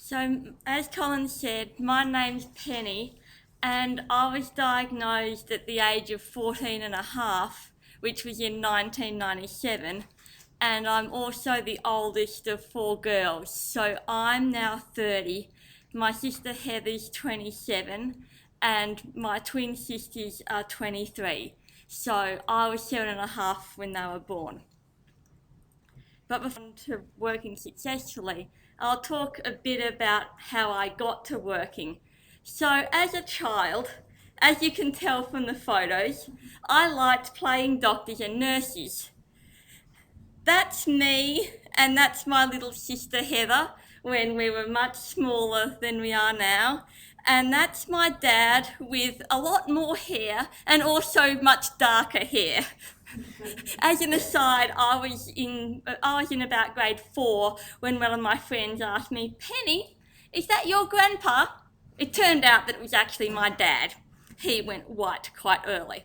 So, as Colin said, my name's Penny, and I was diagnosed at the age of 14 and a half, which was in 1997, and I'm also the oldest of four girls. So I'm now 30, my sister Heather's 27, and my twin sisters are 23. So I was 7.5 when they were born. But before to working successfully, I'll talk a bit about how I got to working. So as a child, as you can tell from the photos, I liked playing doctors and nurses. That's me, and that's my little sister Heather when we were much smaller than we are now. And that's my dad with a lot more hair and also much darker hair. As an aside, I was in about grade 4 when one of my friends asked me, "Penny, is that your grandpa?" It turned out that it was actually my dad. He went white quite early.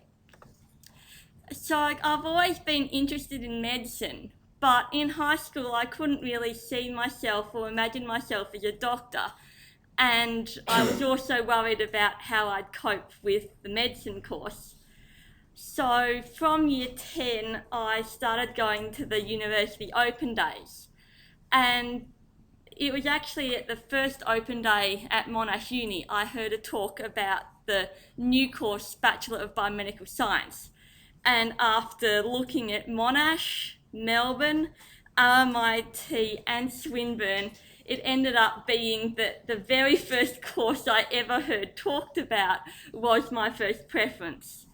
So I've always been interested in medicine, but in high school I couldn't really see myself or imagine myself as a doctor. And I was also worried about how I'd cope with the medicine course. So from year 10, I started going to the university open days. And it was actually at the first open day at Monash Uni, I heard a talk about the new course Bachelor of Biomedical Science. And after looking at Monash, Melbourne, RMIT and Swinburne, it ended up being that the very first course I ever heard talked about was my first preference.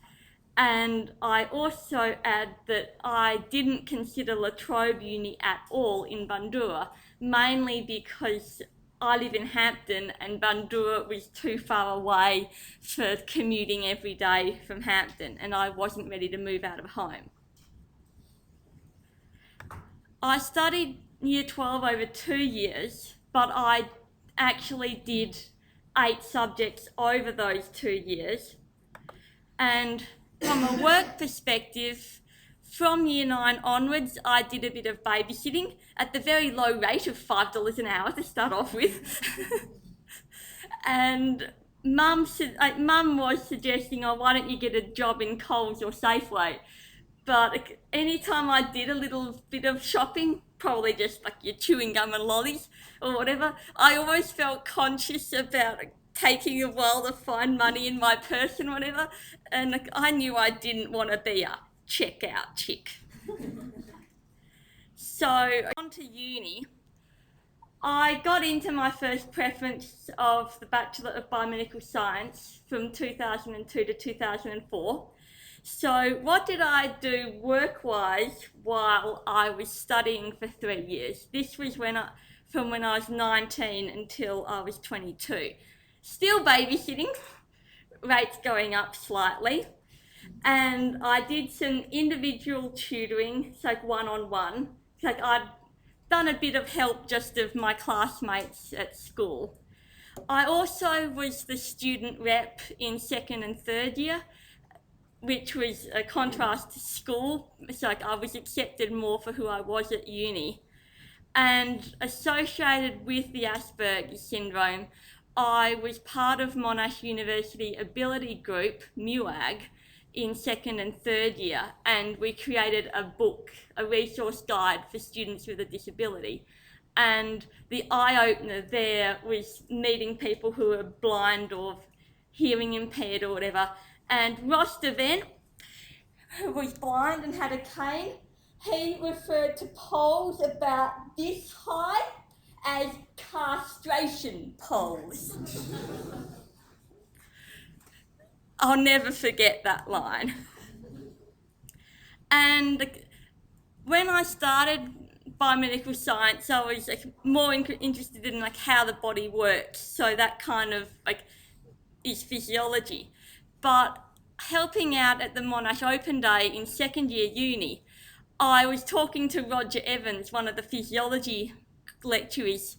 And I also add that I didn't consider La Trobe Uni at all in Bundoora, mainly because I live in Hampton and Bundoora was too far away for commuting every day from Hampton, and I wasn't ready to move out of home. I studied year 12 over 2 years, but I actually did 8 subjects over those 2 years. And from a work perspective, from year 9 onwards, I did a bit of babysitting at the very low rate of $5 an hour to start off with. And Mum was suggesting, "Oh, why don't you get a job in Coles or Safeway?" But anytime I did a little bit of shopping, probably just like your chewing gum and lollies or whatever, I always felt conscious about taking a while to find money in my purse and whatever, and I knew I didn't want to be a checkout chick. So on to uni, I got into my first preference of the Bachelor of Biomedical Science from 2002 to 2004. So what did I do work-wise while I was studying for 3 years? This was from when I was 19 until I was 22. Still babysitting, rates going up slightly, and I did some individual tutoring, so like one-on-one. Like I'd done a bit of help just of my classmates at school. I also was the student rep in 2nd and 3rd year, which was a contrast to school. So like I was accepted more for who I was at uni. And associated with the Aspergers syndrome, I was part of Monash University Ability Group, MUAG, in 2nd and 3rd year, and we created a book, a resource guide for students with a disability. And the eye-opener there was meeting people who are blind or hearing impaired or whatever. And Ross DeVent, who was blind and had a cane, he referred to poles about this high as castration poles. I'll never forget that line. And when I started biomedical science, I was more interested in how the body works. So that kind of is physiology. But helping out at the Monash Open Day in 2nd year uni, I was talking to Roger Evans, one of the physiology lecturers,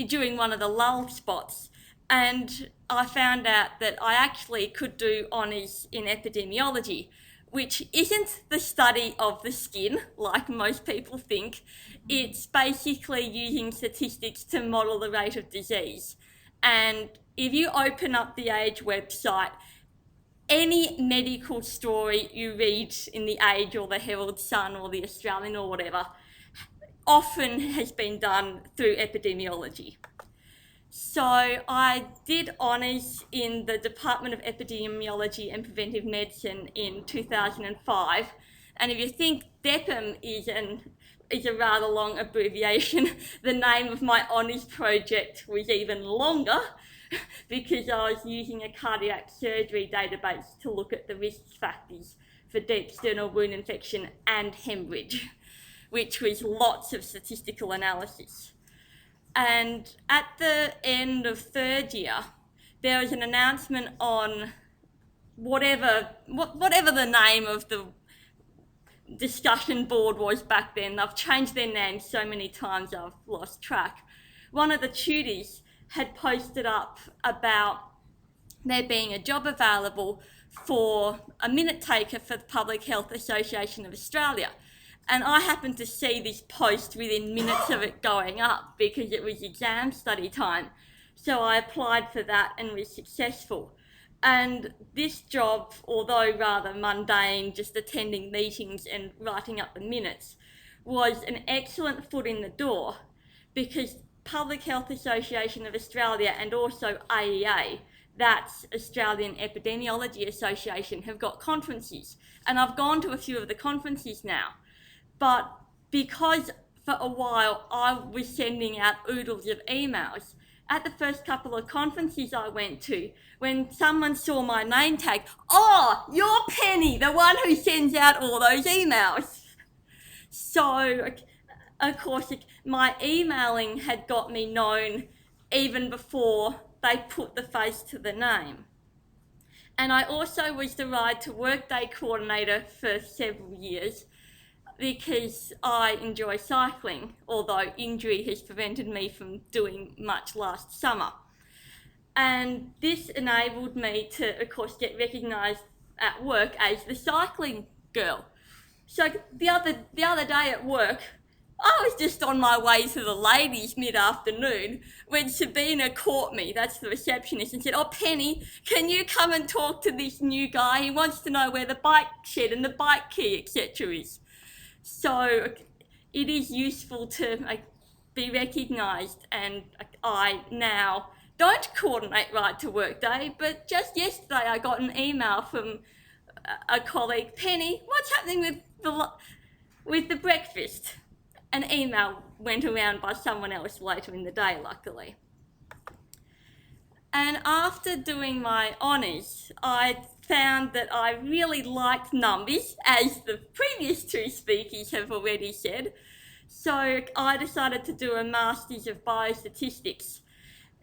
during one of the lull spots, and I found out that I actually could do honours in epidemiology, which isn't the study of the skin like most people think. It's basically using statistics to model the rate of disease. And if you open up the Age website, any medical story you read in the Age or the Herald Sun or the Australian or whatever often has been done through epidemiology. So I did honours in the Department of Epidemiology and Preventive Medicine in 2005. And if you think DEPM is a rather long abbreviation, the name of my honours project was even longer because I was using a cardiac surgery database to look at the risk factors for deep external wound infection and hemorrhage, which was lots of statistical analysis. And at the end of third year, there was an announcement on whatever the name of the discussion board was back then. They've changed their name so many times I've lost track. One of the tutors had posted up about there being a job available for a minute taker for the Public Health Association of Australia. And I happened to see this post within minutes of it going up because it was exam study time. So I applied for that and was successful. And this job, although rather mundane, just attending meetings and writing up the minutes, was an excellent foot in the door because Public Health Association of Australia and also AEA, that's Australian Epidemiology Association, have got conferences. And I've gone to a few of the conferences now. But because for a while I was sending out oodles of emails, at the first couple of conferences I went to, when someone saw my name tag, "Oh, you're Penny, the one who sends out all those emails." So, of course, my emailing had got me known even before they put the face to the name. And I also was the Ride to Work Day coordinator for several years because I enjoy cycling, although injury has prevented me from doing much last summer. And this enabled me to, of course, get recognised at work as the cycling girl. So the other day at work, I was just on my way to the ladies mid-afternoon when Sabina caught me, that's the receptionist, and said, "Oh, Penny, can you come and talk to this new guy? He wants to know where the bike shed and the bike key, etc. is." So it is useful to be recognised, and I now don't coordinate Right to Work Day, but just yesterday I got an email from a colleague, "Penny, what's happening with the breakfast?" An email went around by someone else later in the day, luckily. And after doing my honours, I found that I really liked numbers, as the previous two speakers have already said. So I decided to do a Masters of Biostatistics.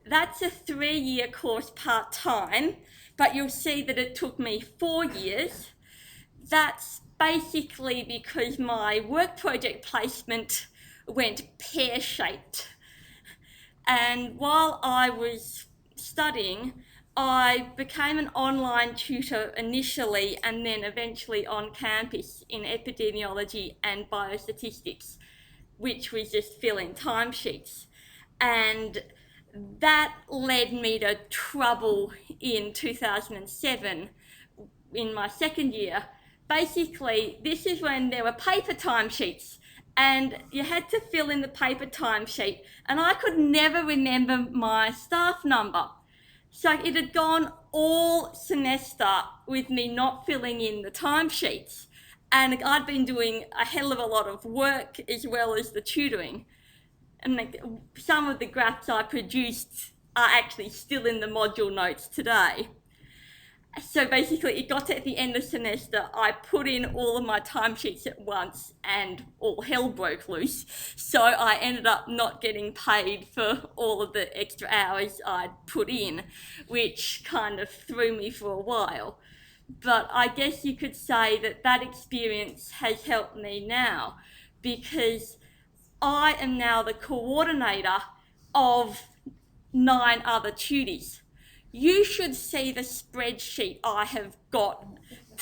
That's a 3-year course part-time, but you'll see that it took me 4 years. That's basically because my work project placement went pear-shaped. And while I was studying, I became an online tutor initially and then eventually on campus in epidemiology and biostatistics, which was just filling timesheets. And that led me to trouble in 2007 in my second year. Basically, this is when there were paper timesheets and you had to fill in the paper timesheet, and I could never remember my staff number. So it had gone all semester with me not filling in the timesheets, and I'd been doing a hell of a lot of work as well as the tutoring. And some of the graphs I produced are actually still in the module notes today. So basically it got to at the end of semester, I put in all of my timesheets at once and all hell broke loose. So I ended up not getting paid for all of the extra hours I'd put in, which kind of threw me for a while. But I guess you could say that that experience has helped me now, because I am now the coordinator of 9 other tutors. You should see the spreadsheet I have got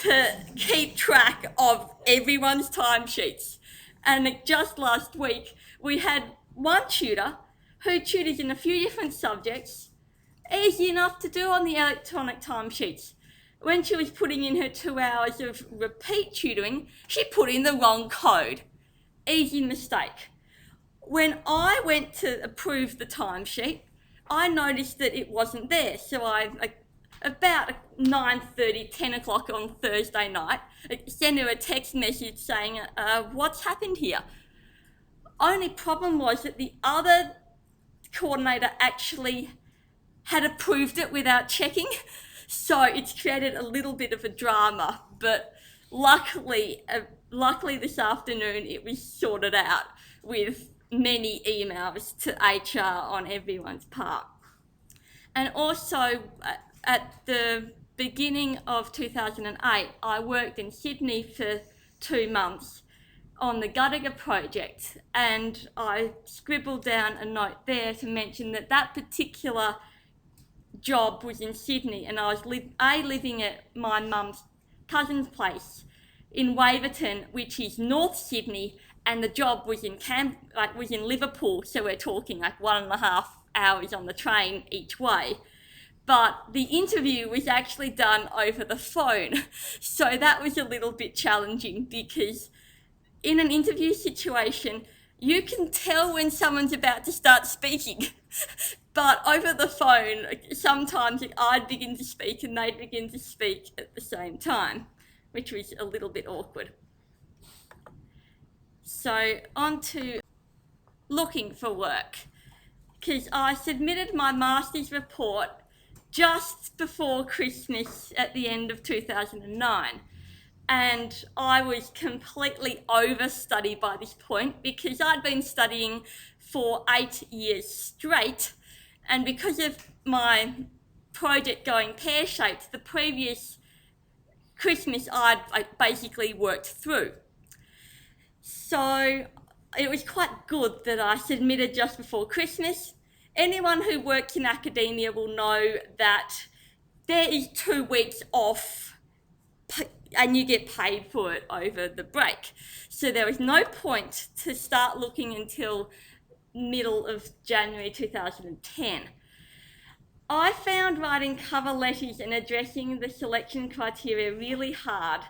to keep track of everyone's timesheets. And just last week, we had one tutor who tutors in a few different subjects, easy enough to do on the electronic timesheets. When she was putting in her 2 hours of repeat tutoring, she put in the wrong code. Easy mistake. When I went to approve the timesheet, I noticed that it wasn't there. So about 9:30, 10 o'clock on Thursday night, sent her a text message saying, what's happened here? Only problem was that the other coordinator actually had approved it without checking. So it's created a little bit of a drama, but luckily this afternoon it was sorted out with many emails to HR on everyone's part. And also at the beginning of 2008, I worked in Sydney for 2 months on the Gadiga project, and I scribbled down a note there to mention that that particular job was in Sydney, and I was living at my mum's cousin's place in Waverton, which is North Sydney, and the job was in Liverpool, so we're talking like 1.5 hours on the train each way. But the interview was actually done over the phone, so that was a little bit challenging, because in an interview situation, you can tell when someone's about to start speaking. But over the phone, sometimes I'd begin to speak and they'd begin to speak at the same time, which was a little bit awkward. So on to looking for work, because I submitted my master's report just before Christmas at the end of 2009. And I was completely overstudied by this point, because I'd been studying for 8 years straight, and because of my project going pear-shaped, the previous Christmas I basically worked through. So it was quite good that I submitted just before Christmas. Anyone who works in academia will know that there is 2 weeks off and you get paid for it over the break. So there was no point to start looking until middle of January 2010. I found writing cover letters and addressing the selection criteria really hard,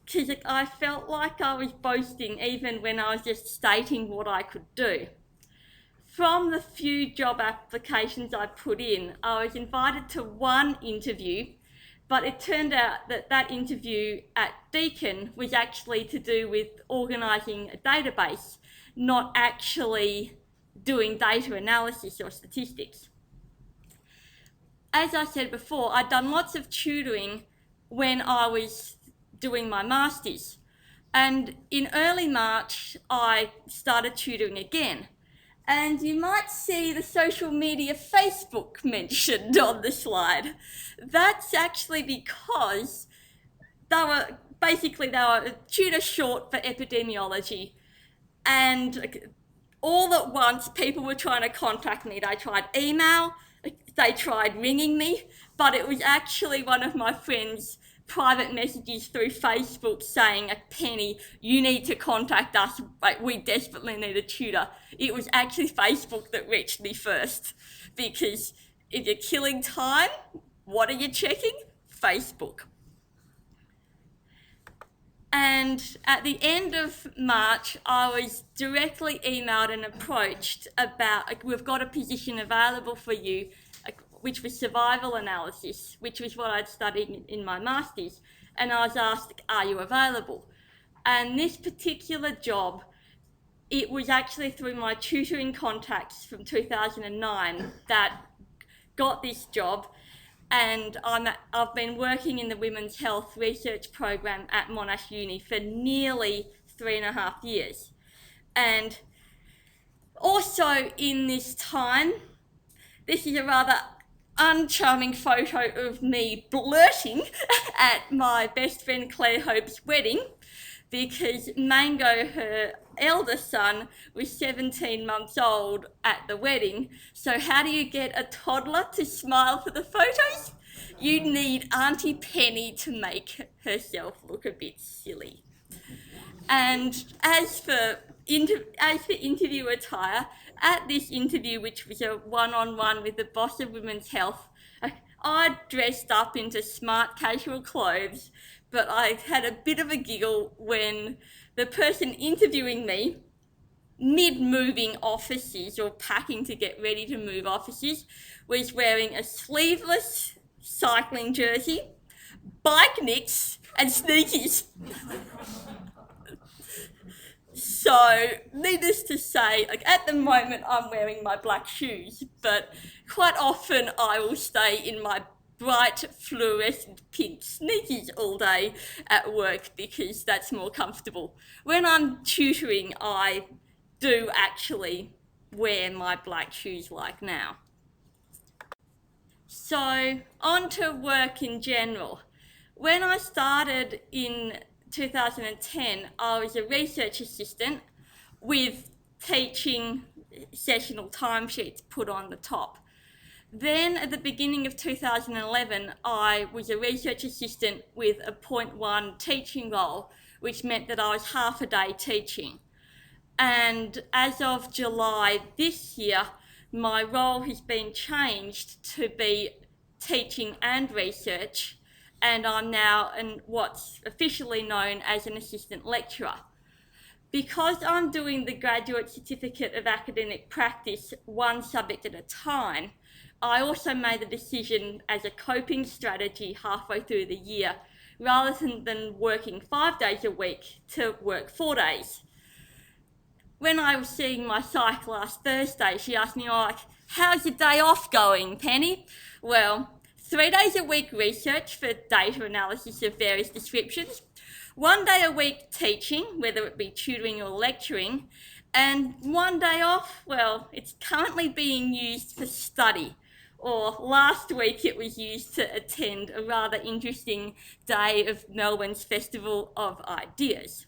because I felt like I was boasting even when I was just stating what I could do. From the few job applications I put in, I was invited to one interview, but it turned out that that interview at Deakin was actually to do with organising a database, not actually doing data analysis or statistics. As I said before, I'd done lots of tutoring when I was doing my master's, and in early March I started tutoring again. And you might see the social media Facebook mentioned on the slide. That's actually because they were a tutor short for epidemiology, and all at once people were trying to contact me. They tried email, they tried ringing me, but it was actually one of my friends' private messages through Facebook saying, Penny, you need to contact us, we desperately need a tutor. It was actually Facebook that reached me first, because if you're killing time, what are you checking? Facebook. And at the end of March, I was directly emailed and approached about, we've got a position available for you, which was survival analysis, which was what I'd studied in my master's. And I was asked, are you available? And this particular job, it was actually through my tutoring contacts from 2009 that got this job. And I've been working in the Women's Health Research Program at Monash Uni for nearly 3.5 years. And also in this time, this is a rather uncharming photo of me blurting at my best friend Claire Hope's wedding, because Mango, her eldest son, was 17 months old at the wedding. So how do you get a toddler to smile for the photos? You need Auntie Penny to make herself look a bit silly. And as for as for interview attire, at this interview, which was a one-on-one with the boss of Women's Health, I dressed up into smart casual clothes, but I had a bit of a giggle when the person interviewing me, mid-moving offices or packing to get ready to move offices, was wearing a sleeveless cycling jersey, bike nicks and sneakers. So, needless to say, like at the moment I'm wearing my black shoes, but quite often I will stay in my bright fluorescent pink sneakers all day at work because that's more comfortable. When I'm tutoring, I do actually wear my black shoes like now. So, on to work in general. When I started in 2010, I was a research assistant with teaching sessional timesheets put on the top. Then at the beginning of 2011, I was a research assistant with a 0.1 teaching role, which meant that I was half a day teaching. And as of July this year, my role has been changed to be teaching and research, and I'm now what's officially known as an assistant lecturer. Because I'm doing the Graduate Certificate of Academic Practice one subject at a time, I also made the decision as a coping strategy halfway through the year, rather than working 5 days a week, to work 4 days. When I was seeing my psych last Thursday, she asked me, how's your day off going, Penny? Well, 3 days a week research for data analysis of various descriptions, 1 day a week teaching, whether it be tutoring or lecturing, and 1 day off, well, it's currently being used for study. Or last week it was used to attend a rather interesting day of Melbourne's Festival of Ideas.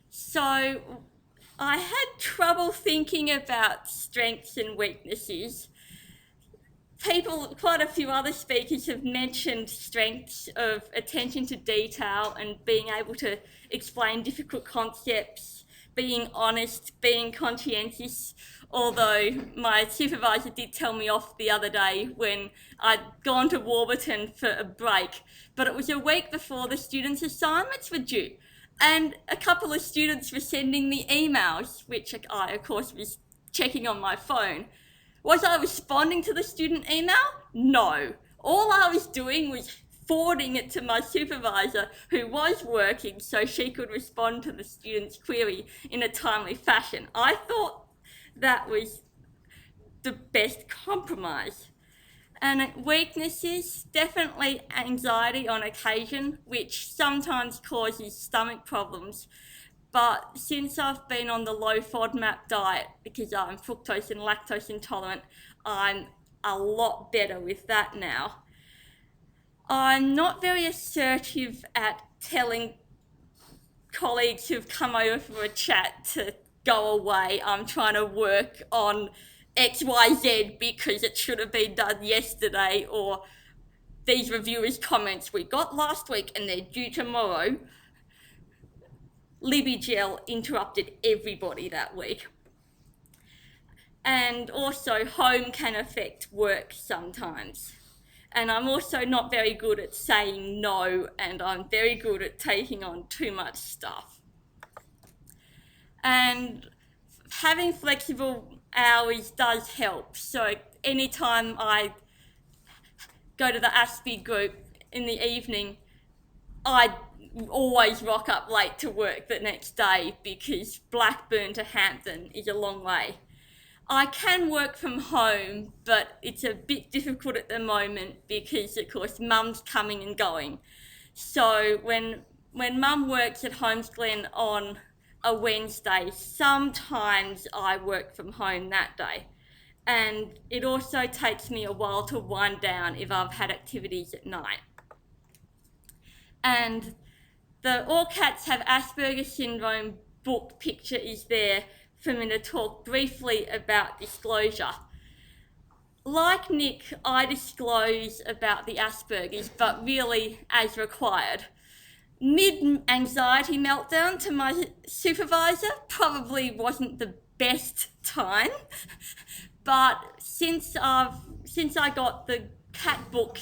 So I had trouble thinking about strengths and weaknesses. Quite a few other speakers have mentioned strengths of attention to detail and being able to explain difficult concepts, being honest, being conscientious, although my supervisor did tell me off the other day when I'd gone to Warburton for a break, but it was a week before the students' assignments were due, and a couple of students were sending me emails, which I, of course, was checking on my phone. Was I responding to the student email? No. All I was doing was forwarding it to my supervisor, who was working, so she could respond to the student's query in a timely fashion. I thought that was the best compromise. And weaknesses, definitely anxiety on occasion, which sometimes causes stomach problems. But since I've been on the low FODMAP diet, because I'm fructose and lactose intolerant, I'm a lot better with that now. I'm not very assertive at telling colleagues who've come over for a chat to go away. I'm trying to work on XYZ because it should have been done yesterday, or these reviewers' comments we got last week and they're due tomorrow. Libby Gel interrupted everybody that week. And also home can affect work sometimes. And I'm also not very good at saying no, and I'm very good at taking on too much stuff. And having flexible hours does help. So anytime I go to the Aspergers group in the evening, I always rock up late to work the next day because Blackburn to Hampton is a long way. I can work from home, but it's a bit difficult at the moment because, of course, Mum's coming and going. So when Mum works at Holmes Glen on a Wednesday, sometimes I work from home that day. And it also takes me a while to wind down if I've had activities at night. And the All Cats Have Asperger's Syndrome book picture is there for me to talk briefly about disclosure. Like Nick, I disclose about the Asperger's, but really as required. mid-anxiety meltdown to my supervisor. Probably wasn't the best time, but since I got the cat book,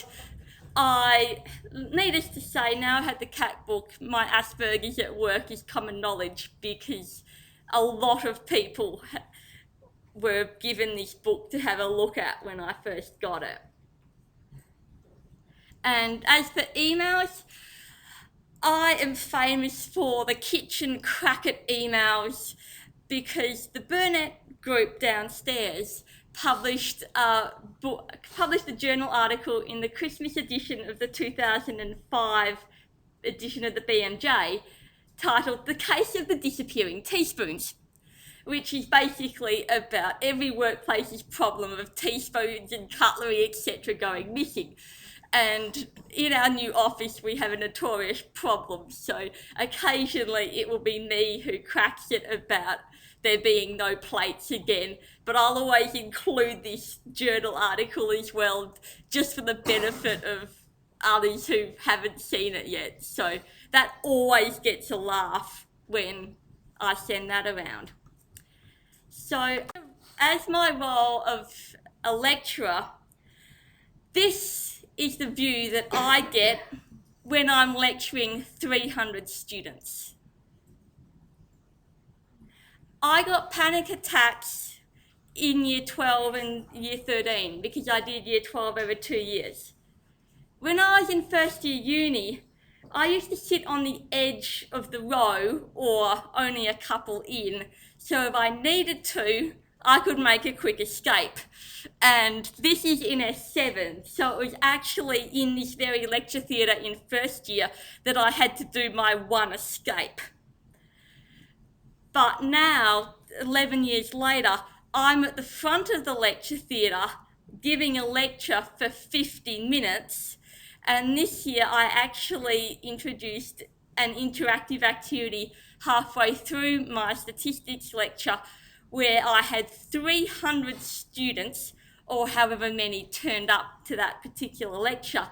needless to say, now I had the cat book, my Aspergers at work is common knowledge, because a lot of people were given this book to have a look at when I first got it. And as for emails, I am famous for the kitchen cracket emails, because the Burnett group downstairs published a journal article in the Christmas edition of the 2005 edition of the BMJ titled "The Case of the Disappearing Teaspoons," which is basically about every workplace's problem of teaspoons and cutlery, etc. going missing. And in our new office, we have a notorious problem. So occasionally it will be me who cracks it about there being no plates again, but I'll always include this journal article as well, just for the benefit of others who haven't seen it yet. So that always gets a laugh when I send that around. So as my role of a lecturer, this is the view that I get when I'm lecturing 300 students. I got panic attacks in year 12 and year 13 because I did year 12 over 2 years. When I was in first year uni, I used to sit on the edge of the row, or only a couple in, so if I needed to, I could make a quick escape. And this is in S7, so it was actually in this very lecture theatre in first year that I had to do my one escape. But now, 11 years later, I'm at the front of the lecture theatre giving a lecture for 50 minutes, and this year I actually introduced an interactive activity halfway through my statistics lecture where I had 300 students, or however many turned up to that particular lecture,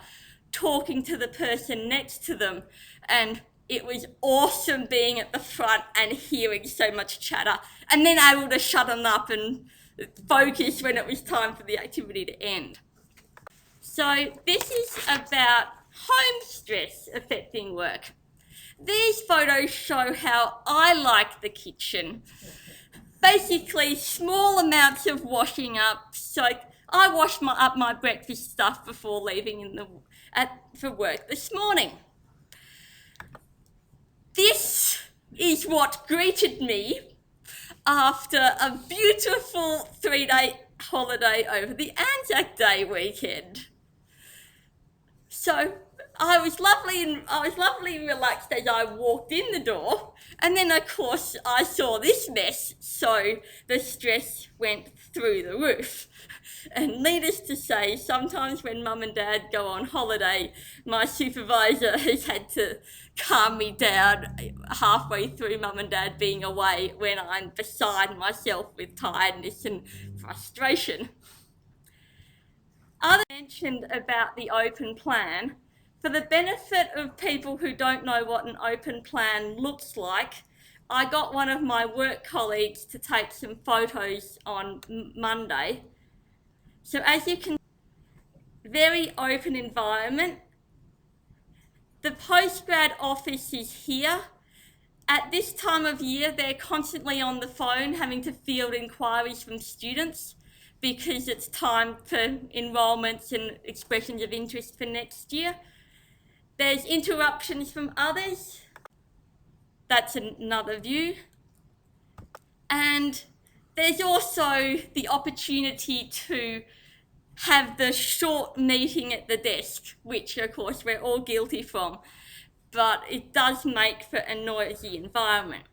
talking to the person next to them. And it was awesome being at the front and hearing so much chatter, and then able to shut them up and focus when it was time for the activity to end. So this is about home stress affecting work. These photos show how I like the kitchen. Basically, small amounts of washing up. So I washed up my breakfast stuff before leaving for work this morning. This is what greeted me after a beautiful 3-day holiday over the Anzac Day weekend. So I was lovely and relaxed as I walked in the door, and then of course I saw this mess, so the stress went through the roof. And needless to say, sometimes when Mum and Dad go on holiday, my supervisor has had to calm me down halfway through Mum and Dad being away when I'm beside myself with tiredness and frustration. Others mentioned about the open plan. For the benefit of people who don't know what an open plan looks like, I got one of my work colleagues to take some photos on Monday. So as you can see, very open environment. The Postgrad office is here. At this time of year, they're constantly on the phone having to field inquiries from students because it's time for enrolments and expressions of interest for next year. There's interruptions from others. That's another view. And there's also the opportunity to have the short meeting at the desk, which of course we're all guilty from, but it does make for a noisy environment.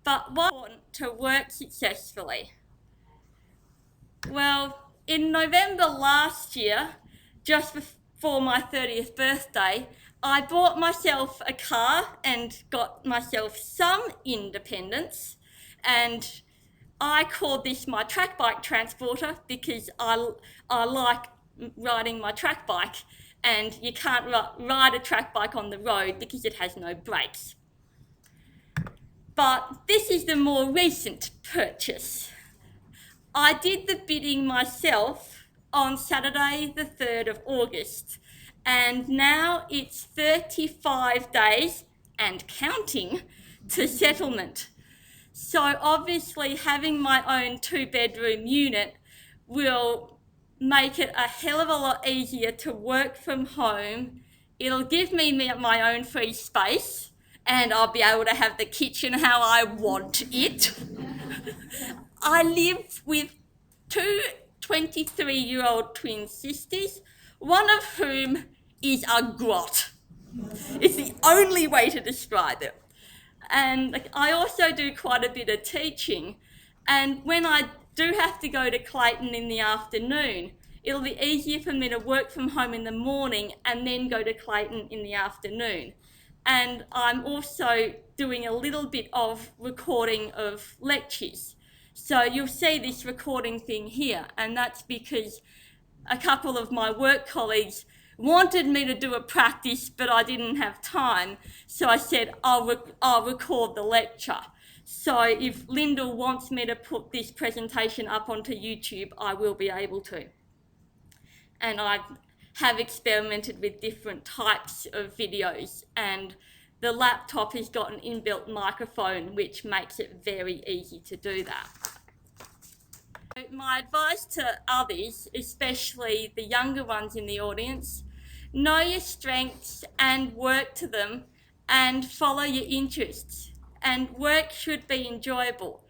But what's important to work successfully? Well, in November last year, just before my 30th birthday, I bought myself a car and got myself some independence, and I called this my track bike transporter because I like riding my track bike, and you can't ride a track bike on the road because it has no brakes. But this is the more recent purchase. I did the bidding myself on Saturday the 3rd of August, and now it's 35 days and counting to settlement. So obviously having my own 2-bedroom unit will make it a hell of a lot easier to work from home. It'll give me my own free space, and I'll be able to have the kitchen how I want it. I live with 2 23-year-old twin sisters, one of whom is a grot. It's the only way to describe it. And I also do quite a bit of teaching, and when I do have to go to Clayton in the afternoon, it'll be easier for me to work from home in the morning and then go to Clayton in the afternoon. And I'm also doing a little bit of recording of lectures. So you'll see this recording thing here, and that's because a couple of my work colleagues wanted me to do a practice, but I didn't have time. So I said, I'll record the lecture. So if Lyndall wants me to put this presentation up onto YouTube, I will be able to. And I have experimented with different types of videos, and the laptop has got an inbuilt microphone, which makes it very easy to do that. My advice to others, especially the younger ones in the audience, know your strengths and work to them, and follow your interests. And work should be enjoyable,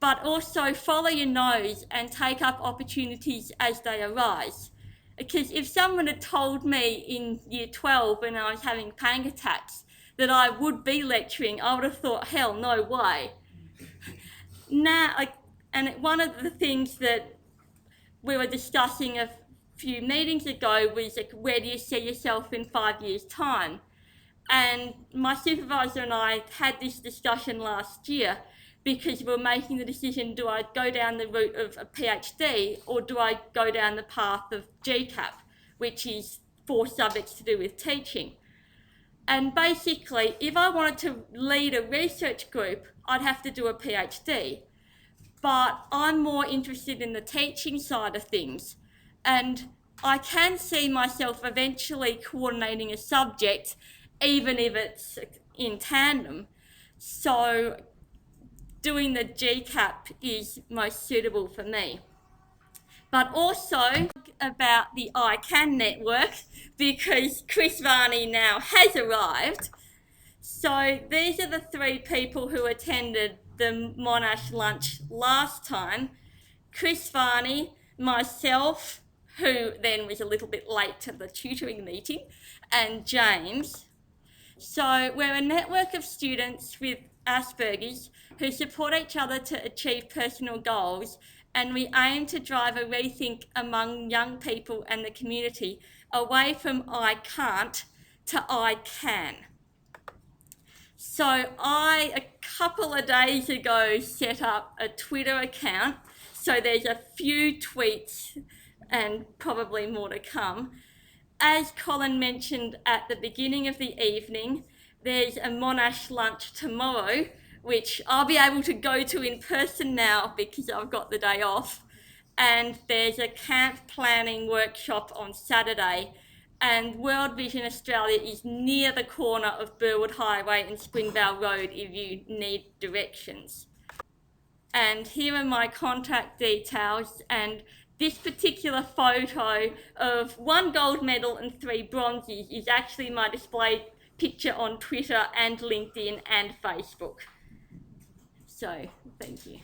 but also follow your nose and take up opportunities as they arise. Because if someone had told me in year 12 when I was having panic attacks that I would be lecturing, I would have thought, hell, no way. Now, and one of the things that we were discussing a few meetings ago was, where do you see yourself in 5 years' time? And my supervisor and I had this discussion last year because we were making the decision, do I go down the route of a PhD or do I go down the path of GCAP, which is 4 subjects to do with teaching. And basically, if I wanted to lead a research group, I'd have to do a PhD. But I'm more interested in the teaching side of things, and I can see myself eventually coordinating a subject, even if it's in tandem. So doing the GCAP is most suitable for me. But also about the ICANN network, because Chris Varney now has arrived. So these are the 3 people who attended the Monash lunch last time: Chris Varney, myself, who then was a little bit late to the tutoring meeting, and James. So we're a network of students with Aspergers who support each other to achieve personal goals, and we aim to drive a rethink among young people and the community away from I can't to I can. So I, a couple of days ago, set up a Twitter account. So there's a few tweets and probably more to come. As Colin mentioned at the beginning of the evening, there's a Monash lunch tomorrow, which I'll be able to go to in person now because I've got the day off. And there's a camp planning workshop on Saturday. And World Vision Australia is near the corner of Burwood Highway and Springvale Road if you need directions. And here are my contact details, and this particular photo of 1 gold medal and 3 bronzes is actually my display picture on Twitter and LinkedIn and Facebook. So, thank you.